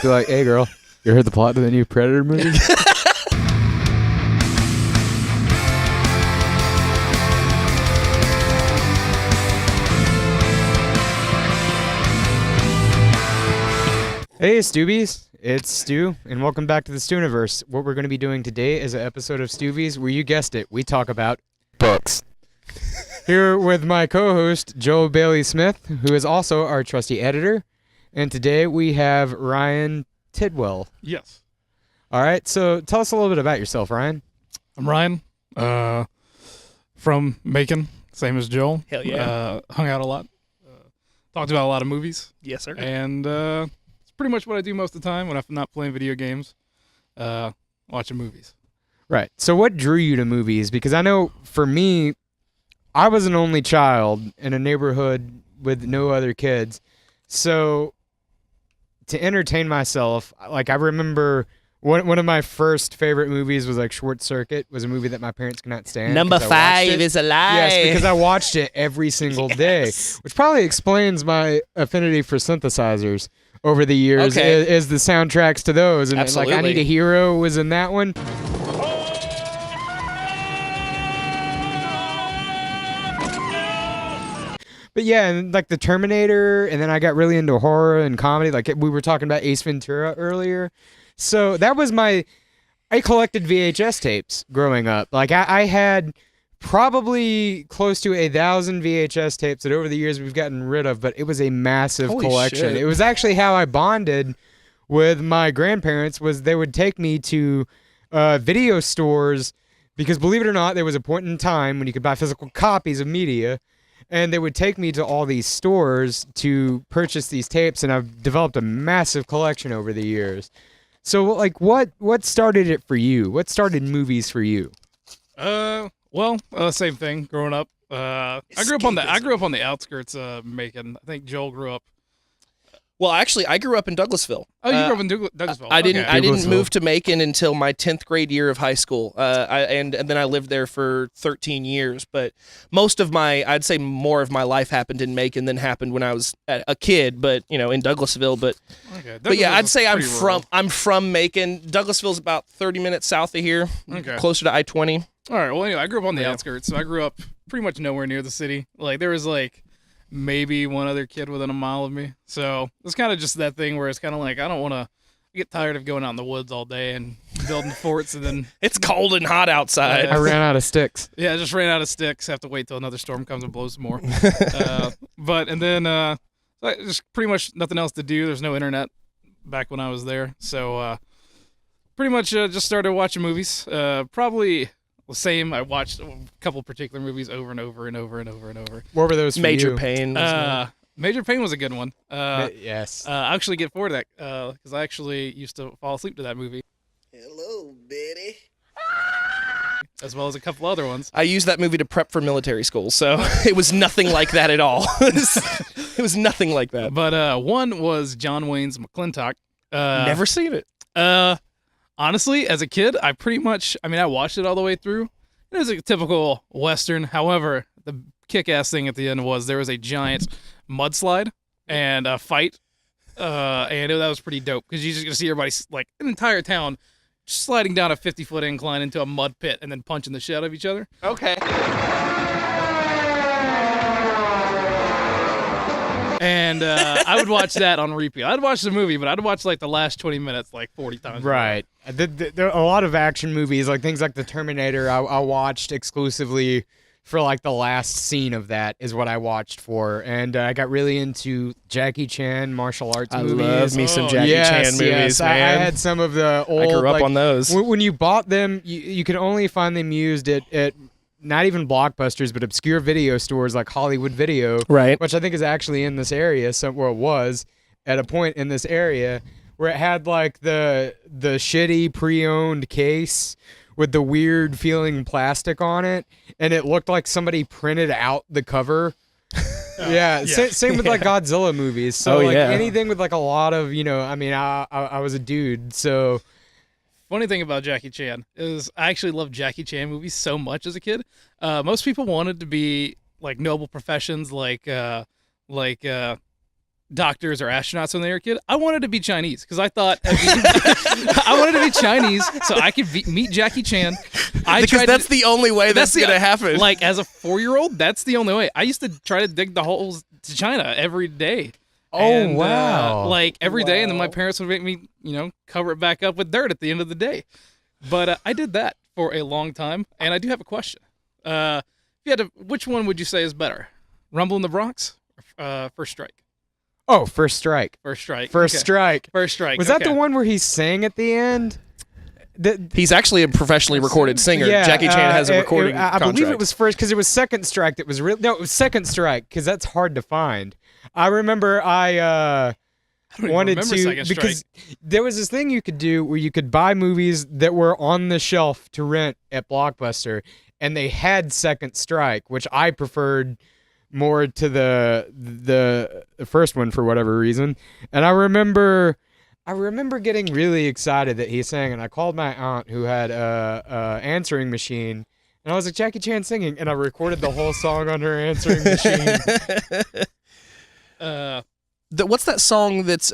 Be like, hey, girl, you heard the plot of the new Predator movie? Hey, Stuvies. It's Stu, and welcome back to the Stuniverse. What we're going to be doing today is an episode of Stuvies where you guessed it, we talk about books. Here with my co-host, Joe Bailey Smith, who is also our trusty editor. And today we have Ryan Tidwell. Yes. All right, so tell us a little bit about yourself, Ryan. I'm Ryan, from Macon, same as Joel. Hell yeah. Hung out a lot. Talked about a lot of movies. Yes, sir. And it's pretty much what I do most of the time when I'm not playing video games, watching movies. Right. So what drew you to movies? Because I know for me, I was an only child in a neighborhood with no other kids. So to entertain myself, like I remember one of my first favorite movies was like Short Circuit, was a movie that my parents could not stand. Number 5 is a lie. Yes, because I watched it every single day, which probably explains my affinity for synthesizers over the years, is the soundtracks to those. And Absolutely. like I Need a Hero was in that one. But yeah, and like the Terminator, and then I got really into horror and comedy. Like we were talking about Ace Ventura earlier. So that was I collected VHS tapes growing up. Like I had probably close to 1,000 VHS tapes that over the years we've gotten rid of, but it was a massive collection. Shit. It was actually how I bonded with my grandparents, was they would take me to video stores, because believe it or not, there was a point in time when you could buy physical copies of media. And they would take me to all these stores to purchase these tapes, and I've developed a massive collection over the years. So, like, what started it for you? What started movies for you? Same thing. Growing up, I grew up on the outskirts of Macon. I think Joel grew up. Well, actually, I grew up in Douglasville. Oh, you grew up in Douglasville. I didn't. Okay. I didn't move to Macon until my 10th grade year of high school. And then I lived there for 13 years. But I'd say more of my life happened in Macon than happened when I was a kid. But in Douglasville. But yeah, I'd say I'm from Macon. Douglasville's about 30 minutes south of here, closer to I-20. All right. Well, anyway, I grew up on the outskirts, so I grew up pretty much nowhere near the city. Like there was maybe one other kid within a mile of me. So it's kind of just that thing where it's kind of like, I don't want to get tired of going out in the woods all day and building forts, and then it's cold and hot outside. I ran out of sticks. Yeah, I just ran out of sticks. Have to wait till another storm comes and blows some more. Just pretty much nothing else to do. There's no internet back when I was there. So pretty much just started watching movies. Probably the same. I watched a couple particular movies over and over and over and over and over. What were those for Major you? Pain. Major Pain was a good one. Yes. I actually get forward to that because I actually used to fall asleep to that movie. Hello, Betty. As well as a couple other ones. I used that movie to prep for military school, so it was nothing like that at all. It was nothing like that. But one was John Wayne's McClintock. Never seen it. Honestly, as a kid, I watched it all the way through. It was a typical Western. However, the kick-ass thing at the end was there was a giant mudslide and a fight, and that was pretty dope because you just gonna see everybody, like an entire town, sliding down a 50-foot incline into a mud pit and then punching the shit out of each other. Okay. And I would watch that on repeat. I'd watch the movie, but I'd watch like the last 20 minutes like 40 times. Right. There are a lot of action movies, like things like the Terminator. I watched exclusively for like the last scene of that is what I watched for, and I got really into Jackie Chan martial arts movies. I love me some Jackie Chan movies, yes. man. I had some of the old. I grew up on those. When you bought them, you could only find them used at not even Blockbusters, but obscure video stores like Hollywood Video, Right. which I think is actually in this area, somewhere it was at a point in this area where it had like the shitty pre-owned case with the weird feeling plastic on it, and it looked like somebody printed out the cover. Same with like Godzilla movies. So anything with like a lot of, I was a dude, so Funny thing about Jackie Chan is I actually loved Jackie Chan movies so much as a kid. Most people wanted to be like noble professions, like doctors or astronauts when they were a kid, I wanted to be Chinese because I thought I wanted to be Chinese so I could meet Jackie Chan. Because that's the only way that's going to happen. Like, as a 4-year-old, that's the only way. I used to try to dig the holes to China every day. Oh, wow. Like, every day, and then my parents would make me, cover it back up with dirt at the end of the day. But I did that for a long time, and I do have a question. If you had to, which one would you say is better? Rumble in the Bronx or First Strike? Oh, First Strike. First Strike. First Okay. Strike. First Strike. Was that the one where he sang at the end? He's actually a professionally recorded singer. Yeah, Jackie Chan has a recording I contract. believe it was first because it was Second Strike that was real. No, it was Second Strike because that's hard to find. I remember I don't even wanted remember to Second Strike. because there was this thing you could do where you could buy movies that were on the shelf to rent at Blockbuster, and they had Second Strike, which I preferred more to the first one for whatever reason. And I remember getting really excited that he sang, and I called my aunt who had a answering machine, and I was like, Jackie Chan singing, and I recorded the whole song on her answering machine. What's that song that's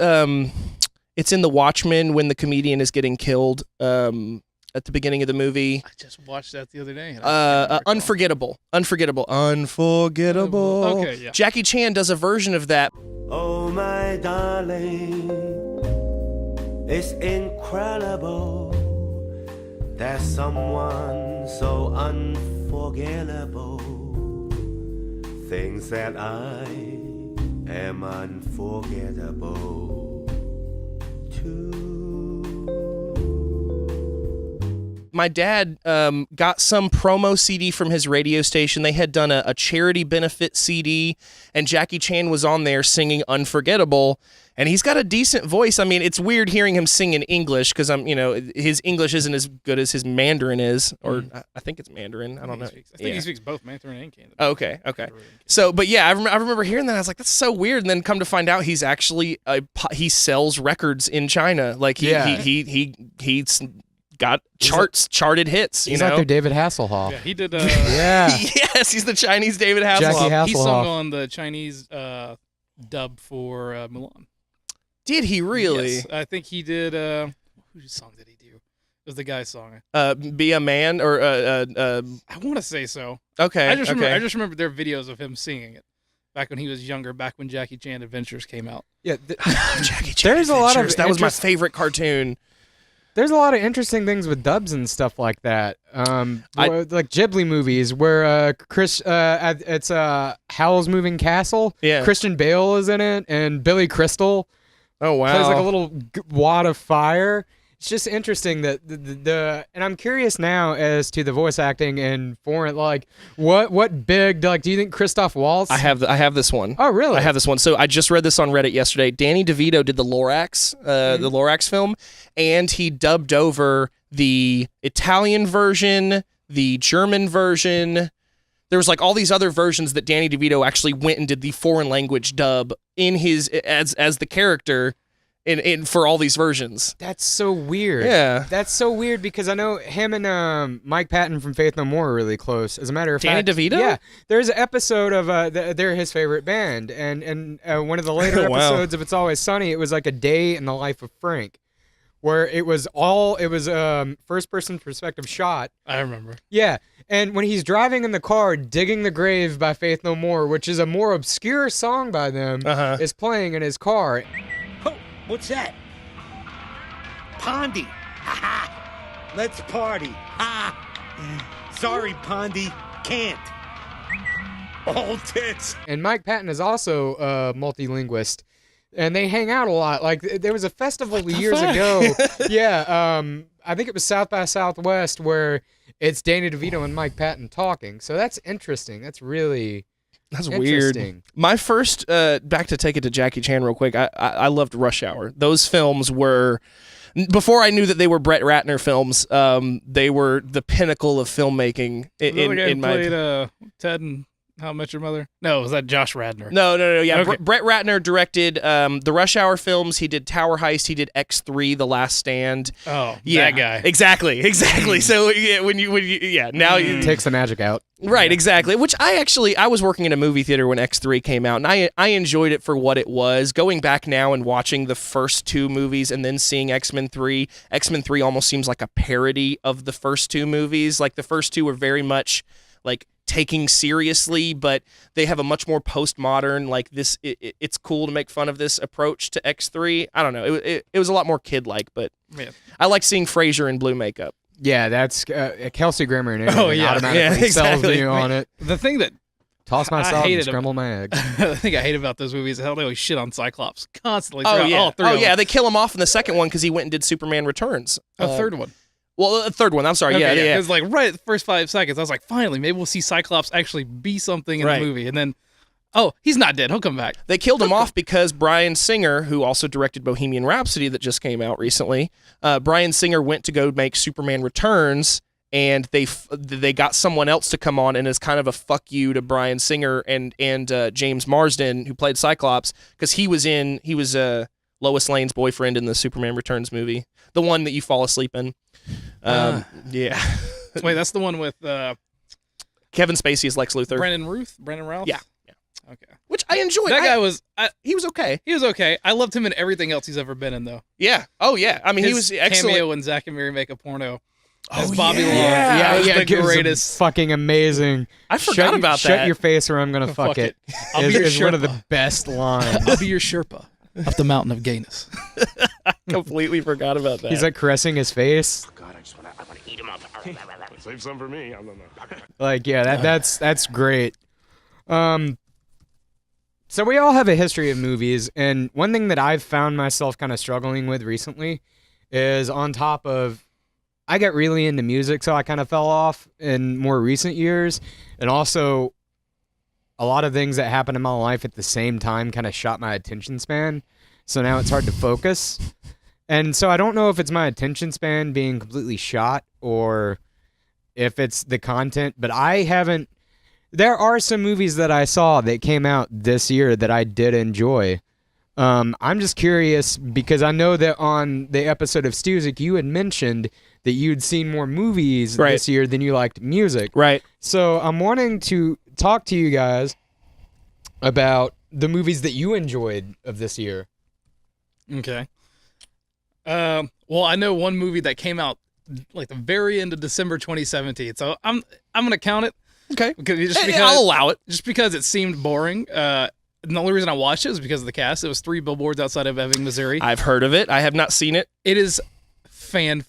it's in The Watchmen when the comedian is getting killed at the beginning of the movie? I just watched that the other day. And I Unforgettable. Okay, yeah. Jackie Chan does a version of that. Oh, my darling, it's incredible that someone so unforgettable thinks that I am unforgettable too. My dad got some promo CD from his radio station. They had done a charity benefit CD, and Jackie Chan was on there singing Unforgettable, and he's got a decent voice. I mean, it's weird hearing him sing in English because his English isn't as good as his Mandarin is, or I think it's Mandarin. I don't know. I think he speaks both Mandarin and Cantonese. Okay. So, but yeah, I remember hearing that. I was like, that's so weird. And then come to find out, he's actually he sells records in China. Like he's got charted hits. He's like their David Hasselhoff. Yeah, he did. Yeah. Yes, he's the Chinese David Hasselhoff. Jackie Hasselhoff. He sung on the Chinese dub for Mulan. Did he really? Yes, I think he did. Whose song did he do? It was the guy's song. Be a Man or I want to say so. Okay. I just remember their videos of him singing it back when he was younger. Back when Jackie Chan Adventures came out. Yeah. Jackie Chan. There's a lot of that was my favorite cartoon. There's a lot of interesting things with dubs and stuff like that. Like Ghibli movies where it's Howl's Moving Castle. Yeah. Christian Bale is in it, and Billy Crystal Oh wow. plays like a little wad of fire. It's just interesting that and I'm curious now as to the voice acting in foreign, like what big, like, do you think Christoph Waltz? I have this one. Oh really? I have this one. So I just read this on Reddit yesterday. Danny DeVito did the Lorax, the Lorax film, and he dubbed over the Italian version, the German version. There was like all these other versions that Danny DeVito actually went and did the foreign language dub in his as the character in for all these versions. That's so weird. Yeah. That's so weird because I know him and Mike Patton from Faith No More are really close. As a matter of Danny fact, DeVito? Yeah, there's an episode of they're his favorite band, and one of the later Wow. episodes of It's Always Sunny, it was like a day in the life of Frank, where it was first person perspective shot. I remember. Yeah, and when he's driving in the car, Digging the Grave by Faith No More, which is a more obscure song by them, is playing in his car. Oh, what's that? Pondy. Ha ha. Let's party. Ha. Sorry, Pondy. Can't. Old tits. And Mike Patton is also a multilinguist, and they hang out a lot. Like, there was a festival years ago. Yeah, I think it was South by Southwest, where it's Danny DeVito and Mike Patton talking. So that's interesting. That's really Weird. My first, back to take it to Jackie Chan real quick, I loved Rush Hour. Those films were, before I knew that they were Brett Ratner films, they were the pinnacle of filmmaking in Played my... Ted and How I Met Your Mother? No, was that Josh Radnor? No. Yeah, Okay. Brett Ratner directed the Rush Hour films. He did Tower Heist. He did X3, The Last Stand. Oh, Yeah, that guy. Exactly. So yeah, when you now you Takes the magic out. right, exactly. Which I was working in a movie theater when X3 came out, and I enjoyed it for what it was. Going back now and watching the first two movies and then seeing X-Men 3, X-Men 3 almost seems like a parody of the first two movies. Like the first two were very much like taking seriously, but they have a much more postmodern, like this, it's cool to make fun of this approach to X3. I don't know. It was a lot more kid-like, but Man. I like seeing Frasier in blue makeup. Yeah, that's Kelsey Grammer and Oh, yeah. automatically sells me exactly. on it. The thing that Toss my I salt and hated scramble my egg. the thing I hate about those movies is how they always shit on Cyclops constantly. Oh throughout yeah. all three Oh of yeah. them. They kill him off in the second one because he went and did Superman Returns. A third one. Well, a third one. I'm sorry. Okay, yeah. Because like right at the first 5 seconds, I was like, finally, maybe we'll see Cyclops actually be something in Right. the movie, and then, oh, he's not dead. He'll come back. They killed him off because Bryan Singer, who also directed Bohemian Rhapsody that just came out recently, Bryan Singer went to go make Superman Returns, and they got someone else to come on, and as kind of a fuck you to Bryan Singer and James Marsden, who played Cyclops, because he was Lois Lane's boyfriend in the Superman Returns movie, the one that you fall asleep in. Yeah. Wait, that's the one with Kevin Spacey is Lex Luthor. Brandon Routh? Yeah. Okay. Which I enjoyed. That guy was he was okay. he was okay. I loved him in everything else he's ever been in, though. Yeah. Oh yeah. I mean, he His was excellent. cameo when Zack and Miri make a porno as Oh, Bobby yeah. Long. Yeah, That was the it was greatest. fucking amazing. I forgot about Shut that. your face or I'm gonna fuck it. I'll be Is your one of the Sherpa. best lines. I'll be your Sherpa up the mountain of gayness. Completely forgot about that. He's like caressing his face. God, I want to eat him up. Save some for me. Like, yeah, that's great. So we all have a history of movies, and one thing that I've found myself kind of struggling with recently is on top of I got really into music, so I kind of fell off in more recent years, and also a lot of things that happened in my life at the same time kind of shot my attention span. So now it's hard to focus. And so I don't know if it's my attention span being completely shot or if it's the content, but I haven't. There are some movies that I saw that came out this year that I did enjoy. I'm just curious because I know that on the episode of Stuvies, you had mentioned that you'd seen more movies this year than you liked music. right. So I'm wanting to talk to you guys about the movies that you enjoyed of this year. Okay. Well, I know one movie that came out like the very end of December 2017, so I'm gonna count it. Okay. Because I'll allow it. Just because it seemed boring. And the only reason I watched it was because of the cast. It was 3 Billboards outside of Ebbing, Missouri. I've heard of it. I have not seen it. It is fan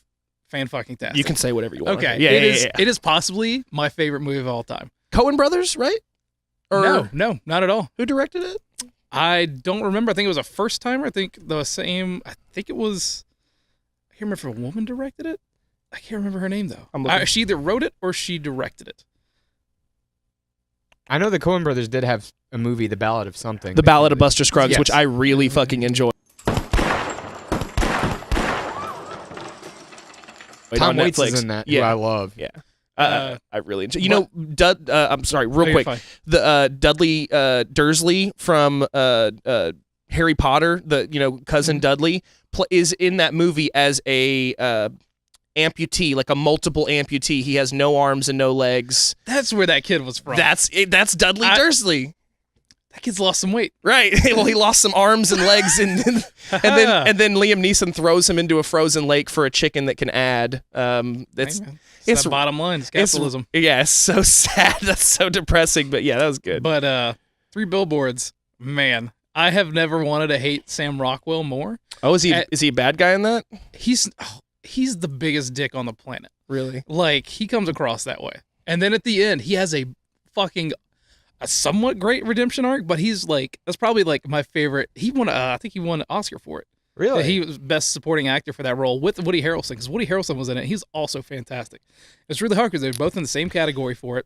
fucking tastic. You can say whatever you want. Okay. Yeah, It is possibly my favorite movie of all time. Coen Brothers, right? Or No, not at all. who directed it? I don't remember. I think it was a first timer. I think it was. I can't remember if a woman directed it. I can't remember her name though. She either wrote it or she directed it. I know the Coen Brothers did have a movie, The Ballad of Something. The Ballad of Buster Scruggs, Yes. which I really fucking enjoy. Tom on Waits Netflix. is in that, Yeah. who I love. Yeah. I really enjoy. You know, I'm sorry, real you're quick. fine. The Dudley Dursley from Harry Potter, the cousin Dudley, is in that movie as a amputee, like a multiple amputee. He has no arms and no legs. That's where that kid was from. That's Dudley Dursley. That kid's lost some weight. Right. Well, he lost some arms and legs, and then Liam Neeson throws him into a frozen lake for a chicken that can add. It's It's the bottom line. It's capitalism. It's so sad. That's so depressing. But yeah, that was good. But 3 Billboards, man, I have never wanted to hate Sam Rockwell more. Oh, is he a bad guy in that? He's the biggest dick on the planet. Really? Like, he comes across that way. And then at the end, he has a somewhat great redemption arc, but he's like, that's probably like my favorite. He won, I think he won an Oscar for it. Really? He was best supporting actor for that role with Woody Harrelson, because Woody Harrelson was in it. He's also fantastic. It's really hard because they're both in the same category for it.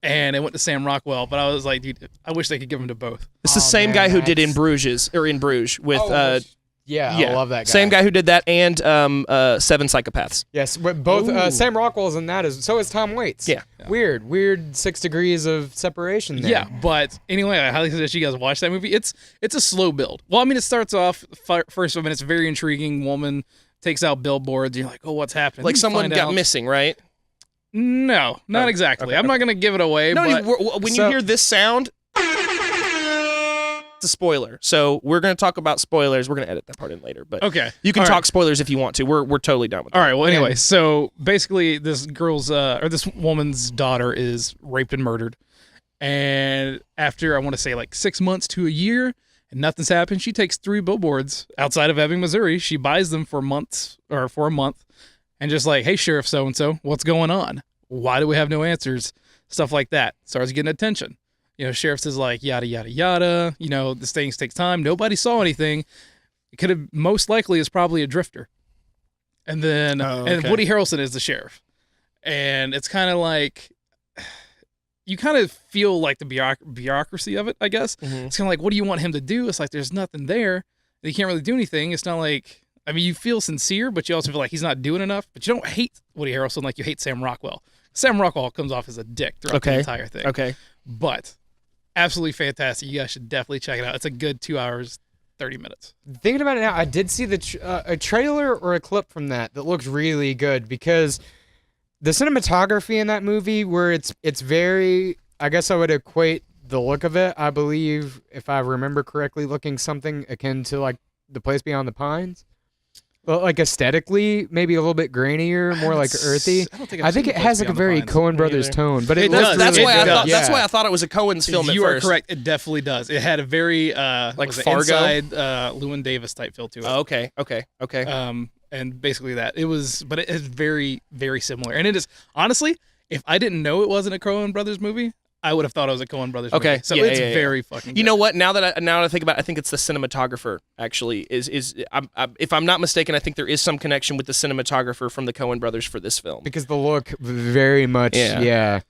And it went to Sam Rockwell, but I was like, dude, I wish they could give him to both. It's the same guy who did In Bruges with Yeah, I love that guy. Same guy who did that and Seven Psychopaths. Yes, both Sam Rockwell's in that. So is Tom Waits. Yeah. Weird 6 degrees of separation there. Yeah, but anyway, I highly suggest you guys watch that movie. It's a slow build. Well, I mean, it starts off first of all, it's very intriguing. Woman takes out billboards. You're like, oh, what's happening? Like You someone find got out- missing, right? No, not exactly. I'm not gonna give it away. No, but when you hear this sound, it's a spoiler. So we're going to talk about spoilers. We're going to edit that part in later, but okay, you can All talk right. spoilers if you want to. We're totally done with it. All right. Well, anyway, so basically, this girl's or this woman's daughter is raped and murdered, and after I want to say like 6 months to a year, and nothing's happened, she takes 3 billboards outside of Ebbing, Missouri. She buys them for a month, and just like, hey, Sheriff so and so, what's going on? Why do we have no answers? Stuff like that starts getting attention. Sheriff says like yada yada yada. This thing takes time. Nobody saw anything. It could have most likely is probably a drifter. And then and Woody Harrelson is the sheriff, and it's kind of like you kind of feel like the bureaucracy of it. I guess it's kind of like, what do you want him to do? It's like there's nothing there. He can't really do anything. It's not like, I mean, you feel sincere, but you also feel like he's not doing enough. But you don't hate Woody Harrelson like you hate Sam Rockwell. Sam Rockwell comes off as a dick throughout the entire thing. Okay. But absolutely fantastic. You guys should definitely check it out. It's a good 2 hours, 30 minutes. Thinking about it now, I did see a trailer or a clip from that looks really good, because the cinematography in that movie, where it's very, I guess I would equate the look of it, I believe, if I remember correctly, looking something akin to like The Place Beyond the Pines. Well, like aesthetically, maybe a little bit grainier, more like earthy. I think it has like a very Coen Brothers tone, but it looks does. That's really why I good. thought. That's Yeah. why I thought it was a Coen's film at You are first. correct. It definitely does. It had a very Like was it Fargo? inside Llewyn Davis type feel to it. Oh, okay. And basically that it was, but it is very, very similar. And it is honestly, if I didn't know it wasn't a Coen Brothers movie, I would have thought it was a Coen Brothers movie. So Yeah, it's yeah, yeah. very fucking. You good. know what? Now that I think about it, I think it's the cinematographer. Actually, if I'm not mistaken, I think there is some connection with the cinematographer from the Coen Brothers for this film. because the look very much, yeah.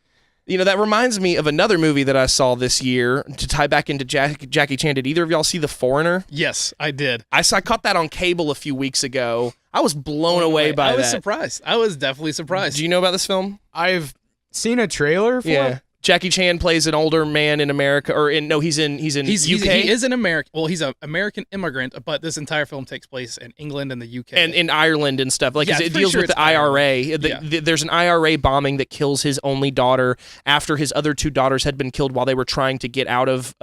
That reminds me of another movie that I saw this year to tie back into Jackie Chan. Did either of y'all see The Foreigner? Yes, I did. I caught that on cable a few weeks ago. I was blown away by I was that. surprised. I was definitely surprised. Do you know about this film? I've seen a trailer for it. Jackie Chan plays an older man in America, he's in UK. He is an American. Well, he's an American immigrant, but this entire film takes place in England and the UK and in Ireland and stuff. Like Yeah, it pretty deals sure with the it's IRA. Ireland. There's an IRA bombing that kills his only daughter after his other 2 daughters had been killed while they were trying to get out of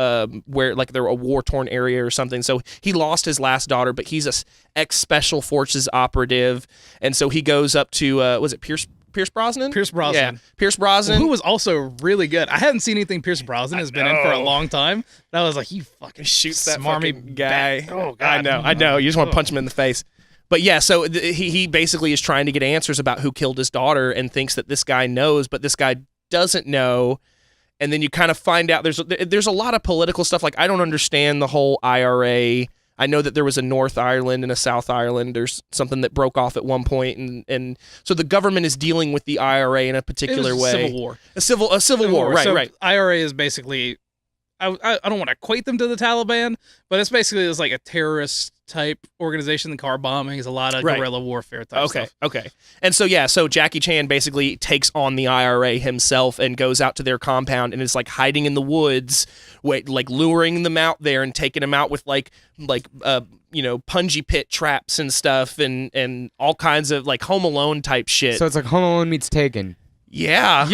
where like they were a war-torn area or something. So he lost his last daughter, but he's a ex-special forces operative, and so he goes up to was it Pierce Brosnan? Pierce Brosnan. Yeah, Pierce Brosnan. who was also really good. I hadn't seen anything Pierce Brosnan has been in for a long time. And I was like, you fucking shoots that smarmy fucking guy. Oh, God. I know. You just want to punch him in the face. But yeah, so he basically is trying to get answers about who killed his daughter and thinks that this guy knows, but this guy doesn't know. And then you kind of find out there's a lot of political stuff. Like, I don't understand the whole IRA. I know that there was a North Ireland and a South Ireland. There's something that broke off at one point, and so the government is dealing with the IRA in a particular way. Civil war. A civil war. Right, So right. IRA is basically, I don't want to equate them to the Taliban, but it's basically like a terrorist type organization. The car bombings, a lot of guerrilla warfare type stuff. Okay. And so Jackie Chan basically takes on the IRA himself and goes out to their compound and is like hiding in the woods, like luring them out there and taking them out with like punji pit traps and stuff and all kinds of like Home Alone type shit. So it's like Home Alone meets Taken. Yeah.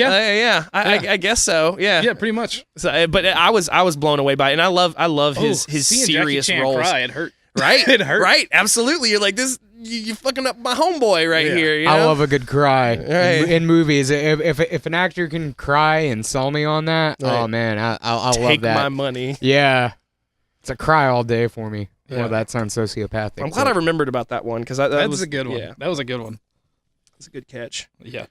I guess so. Yeah. Yeah, pretty much. So, but I was blown away by it, and I love his Seeing serious Jackie Chan roles. cry, it hurt. Right? It hurt. Right? Absolutely. You're like this. You're fucking up my homeboy right here. You know? I love a good cry Right. in movies. If an actor can cry and sell me on that, Right. oh man, I love Take that. my money. Yeah, it's a cry all day for me. Yeah. Well, that sounds sociopathic. I'm glad I remembered about that one because that That's was a good one. Yeah, That was a good one. that's a good catch. Yeah.